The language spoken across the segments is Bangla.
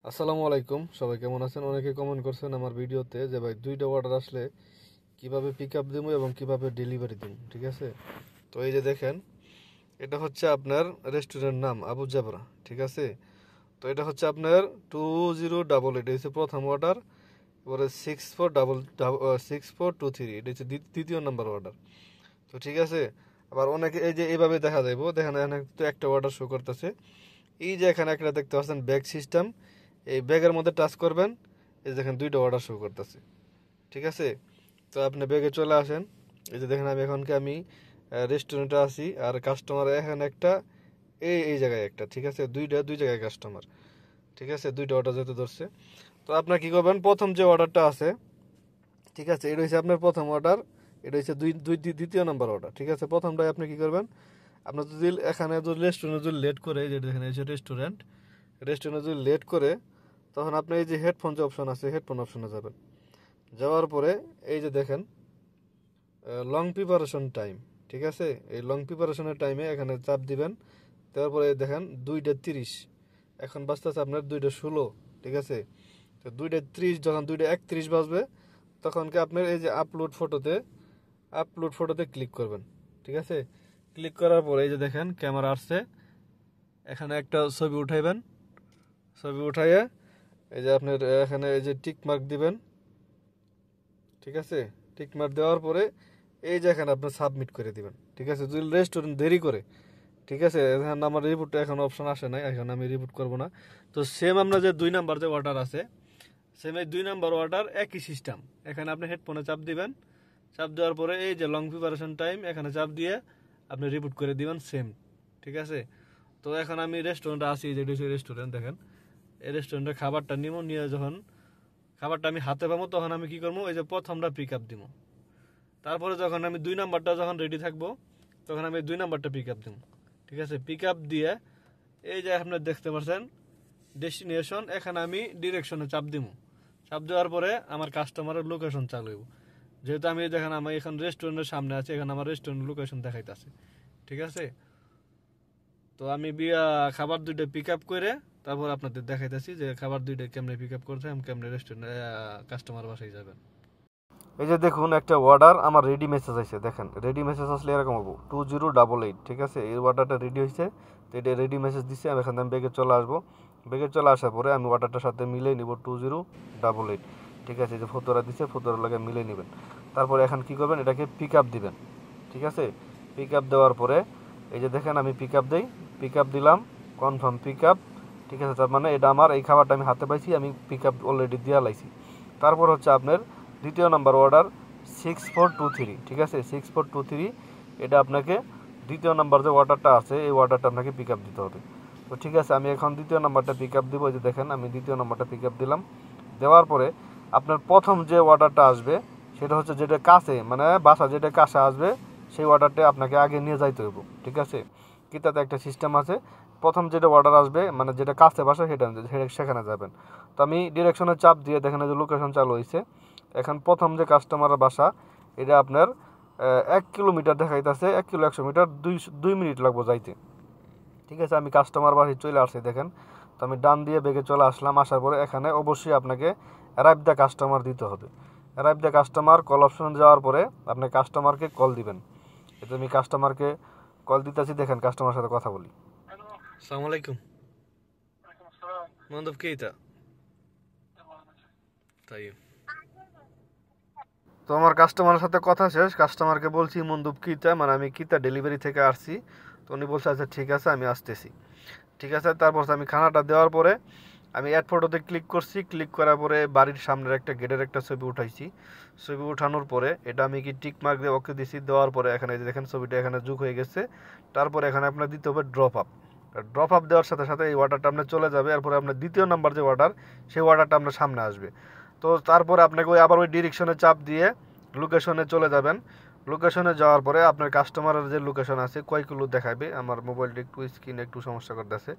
আসসালামু আলাইকুম, সবাই কেমন আছেন? অনেকে কমেন্ট করছেন আমার ভিডিওতে যে ভাই দুইটা অর্ডার আসলে কিভাবে পিক আপ দিব এবং কিভাবে ডেলিভারি দিব। ঠিক আছে, তো এই যে দেখেন, এটা হচ্ছে আপনার রেস্টুরেন্ট নাম আবু জাবরা। ঠিক আছে, তো এটা হচ্ছে আপনার 2088, এটা হচ্ছে প্রথম অর্ডার। এবারে 6423, এটা হচ্ছে দ্বিতীয় নাম্বার অর্ডার। তো ঠিক আছে, আবার অনেকে এই যে এইভাবে দেখা যাইব, দেখেন এখানে তো একটা অর্ডার শো করতেছে। এই যে এখানে একটা দেখতে পাচ্ছেন ব্যাগ সিস্টেম, এই ব্যাগের মধ্যে টাচ করবেন, এই যে দেখেন দুইটা অর্ডার শো করতেছে। ঠিক আছে, তো আপনি ব্যাগে চলে আসেন। এই যে দেখেন আমি রেস্টুরেন্টে আছি, আর কাস্টমার এখানে একটা, এই জায়গায় একটা। ঠিক আছে, দুই জায়গায় কাস্টমার। ঠিক আছে, দুইটা অর্ডার যেতে ধরছে। তো আপনার কি করবেন, প্রথম যে অর্ডারটা আছে, ঠিক আছে, এটা হচ্ছে আপনার প্রথম অর্ডার। এটা হচ্ছে দ্বিতীয় নাম্বার অর্ডার। ঠিক আছে, প্রথমটাই আপনি কি করবেন, আপনার যদি এখানে যদি রেস্টুরেন্ট যদি লেট করে, যেটা এখানে হচ্ছে রেস্টুরেন্ট যদি লেট করে, তখন আপনি এই যে হেডফোন যে অপশন আছে, হেডফোন অপশনে যাবেন। যাওয়ার পরে এই যে দেখেন লং প্রিপারেশন টাইম। ঠিক আছে, এই লং প্রিপারেশনের টাইমে এখানে চাপ দিবেন। তারপরে দেখেন 2:30, এখন বাজতেছে আপনার 2:16। ঠিক আছে, তো 2:30, যখন 2:31 বাজবে, তখন কি আপনার এই যে আপলোড ফটোতে ক্লিক করবেন। ঠিক আছে, ক্লিক করার পরে এই যে দেখেন ক্যামেরা আসছে, এখানে একটা ছবি উঠাইবেন। ছবি উঠাইয়ে এই যে আপনার এখানে এই যে টিক মার্ক দিবেন। ঠিক আছে, টিক মার্ক দেওয়ার পরে এই যে এখানে আপনি সাবমিট করে দিবেন। ঠিক আছে, যদি রেস্টুরেন্ট দেরি করে, ঠিক আছে, এখানে আমার রিপোর্টটা এখন অপশন আসে নাই, এখন আমি রিপোর্ট করব না। তো সেম আমরা যে 2 নাম্বার যে অর্ডার আছে, সেম এই 2 নাম্বার অর্ডার একই সিস্টেম। এখানে আপনি হেডফোনে চাপ দিবেন। চাপ দেওয়ার পরে এই যে লং প্রিপারেশন টাইম, এখানে চাপ দিয়ে আপনি রিপোর্ট করে দিবেন সেম। ঠিক আছে, তো এখন আমি রেস্টুরেন্টে আসি, যেটি হচ্ছে রেস্টুরেন্ট। দেখেন এই রেস্টুরেন্টের খাবারটা নিব, নিয়ে যখন খাবারটা আমি হাতে পাবো, তখন আমি কি করবো, এই যে প্রথমটা পিক আপ দিব। তারপরে যখন আমি 2 নাম্বারটা যখন রেডি থাকবো, তখন আমি 2 নাম্বারটা পিক আপ দিব। ঠিক আছে, পিক আপ দিয়ে এই যে আপনার দেখতে পাচ্ছেন ডেস্টিনেশন, এখানে আমি ডিরেকশনে চাপ দিব। চাপ দেওয়ার পরে আমার কাস্টমারের লোকেশন চালু হইব। যেহেতু আমি দেখেন আমি এখন রেস্টুরেন্টের সামনে আছি, এখানে আমার রেস্টুরেন্ট লোকেশন দেখাইতেছে। ঠিক আছে, তো আমি খাবার দুইটা পিক আপ করে তারপর আপনাদের দেখাইতেছি যে খাবার দুইটা কেমনে পিক আপ করতে, আমি কেমনে রেস্টুরেন্ট কাস্টমার বাসায় যাবেন। এই যে দেখুন একটা অর্ডার আমার রেডি মেসেজ আছে। দেখেন রেডি মেসেজ আসলে এরকম হবো 2088। ঠিক আছে, এই অর্ডারটা রেডি হয়েছে, তো এটা রেডি মেসেজ দিচ্ছে। আমি এখান থেকে আমি বেগে চলে আসবো। বেগে চলে আসার পরে আমি অর্ডারটার সাথে মিলিয়ে নিব 2088। ঠিক আছে, এই যে ফটোরা দিচ্ছে, ফটোর লাগে মিলিয়ে নেবেন। তারপরে এখন কি করবেন, এটাকে পিক আপ দিবেন। ঠিক আছে, পিক আপ দেওয়ার পরে এই যে দেখেন আমি পিক আপ দিই, পিক আপ দিলাম, কনফার্ম পিক আপ। ঠিক আছে, তার মানে এটা আমার এই খাবারটা আমি হাতে পাইছি, আমি পিক আপ অলরেডি দেওয়া লাইছি। তারপর হচ্ছে আপনার দ্বিতীয় নাম্বার অর্ডার 6423। ঠিক আছে, 6423, এটা আপনাকে দ্বিতীয় নাম্বার যে অর্ডারটা আছে, এই অর্ডারটা আপনাকে পিক আপ দিতে হবে। তো ঠিক আছে, আমি এখন দ্বিতীয় নাম্বারটা পিক আপ দিব। যে দেখেন আমি দ্বিতীয় নাম্বারটা পিক আপ দিলাম। দেওয়ার পরে আপনার প্রথম যে অর্ডারটা আসবে, সেটা হচ্ছে যেটা কাছে, মানে বাসা যেটা কাছে আসবে, সেই অর্ডারটা আপনাকে আগে নিয়ে যাইতে হইব। ঠিক আছে, কিতাতে একটা সিস্টেম আছে, প্রথম যেটা অর্ডার আসবে মানে যেটা কাছে বাসা, সেখানে যাবেন। তো আমি ডিরেকশনের চাপ দিয়ে দেখেন যে লোকেশন চালু হয়েছে। এখন প্রথম যে কাস্টমারের বাসা, এটা আপনার 1 কিলোমিটার দেখাইতেছে, 1 কিলো 100 মিটার, 2 মিনিট লাগবো যাইতে। ঠিক আছে, আমি কাস্টমার বাসায় চলে আসছি দেখেন। তো আমি ডান দিয়ে বেগে চলে আসলাম। আসার পরে এখানে অবশ্যই আপনাকে অ্যারাইভ দ্য কাস্টমার দিতে হবে। অ্যারাইভ দ্য কাস্টমার কল অপশনে যাওয়ার পরে আপনি কাস্টমারকে কল দিবেন। এটা আমি কাস্টমারকে কল দিতেছি, দেখেন কাস্টমার সাথে কথা বলি। আসসালামু আলাইকুম, মন্দব কেইতা তাই। তো আমার কাস্টমারের সাথে কথা শেষ, কাস্টমারকে বলছি মন্দুব কিতা, মানে আমি কিতা ডেলিভারি থেকে আসছি। তো উনি বলছে আচ্ছা ঠিক আছে আমি আসতেছি। ঠিক আছে, তারপর আমি খানাটা দেওয়ার পরে আমি অ্যাড ফটোতে ক্লিক করছি। ক্লিক করার পরে বাড়ির সামনের একটা গেটের একটা ছবি উঠাইছি। ছবি উঠানোর পরে এটা আমি কি টিক মার্ক দিয়ে ওকে দিছি। দেওয়ার পরে এখানে দেখেন ছবিটা এখানে যোগ হয়ে গেছে। তারপরে এখানে আপনার দিতে হবে ড্রপ আপ। ড্রপ আপ দেওয়ার সাথে সাথে এই অর্ডারটা আপনার চলে যাবে। এরপরে আপনার দ্বিতীয় নাম্বার যে অর্ডার, সেই অর্ডারটা আপনার সামনে আসবে। তো তারপরে আপনাকে আবার ওই ডিরেকশনে চাপ দিয়ে লোকেশনে চলে যাবেন। লোকেশনে যাওয়ার পরে আপনার কাস্টমারের যে লোকেশন আছে, কয় কিলো দেখাবে, আমার মোবাইলটা একটু স্ক্রিনে একটু সমস্যা করতেছে,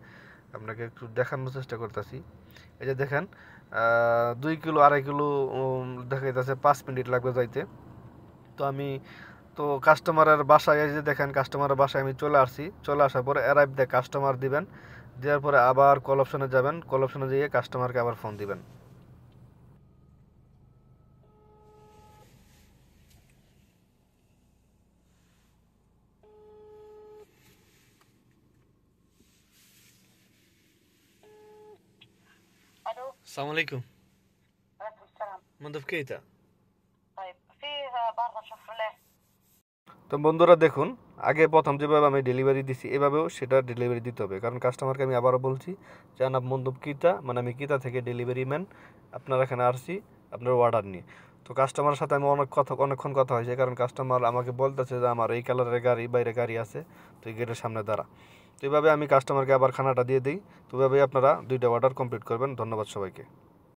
আপনাকে একটু দেখানোর চেষ্টা করতেছি। এই যে দেখেন 2 কিলো 2.5 কিলো দেখাইতেছে, 5 মিনিট লাগবে যাইতে। তো আমি তো কাস্টমারের বাসায় এই যে দেখেন কাস্টমারের বাসায় আমি চলে আসছি। চলে আসার পরে অ্যারাইভ দ্য কাস্টমার দিবেন। দেওয়ার পরে আবার কল অপশনে যাবেন, কল অপশনে গিয়ে কাস্টমারকে আবার ফোন দিবেন। الو. আসসালামু আলাইকুম। عليكم السلام. মন্দব কেইতা। طيب في برا شفرليه. তো বন্ধুরা দেখুন, আগে প্রথম যেভাবে আমি ডেলিভারি দিছি এভাবেও সেটা ডেলিভারি দিতে হবে, কারণ কাস্টমারকে আমি আবারও বলছি যে আনাব মন্দব কিতা, মানে আমি কিতা থেকে ডেলিভারি ম্যান, আপনার এখানে আসছি আপনার অর্ডার নিয়ে। তো কাস্টমারের সাথে আমি অনেকক্ষণ কথা হয়েছে, কারণ কাস্টমার আমাকে বলতেছে যে আমার এই কালারের গাড়ি, বাইরে গাড়ি আছে, তো এই গেটের সামনে দাঁড়া। তো এইভাবে আমি কাস্টমারকে আবার খানাটা দিয়ে দিই। তো এইভাবেই আপনারা 2টা অর্ডার কমপ্লিট করবেন। ধন্যবাদ সবাইকে।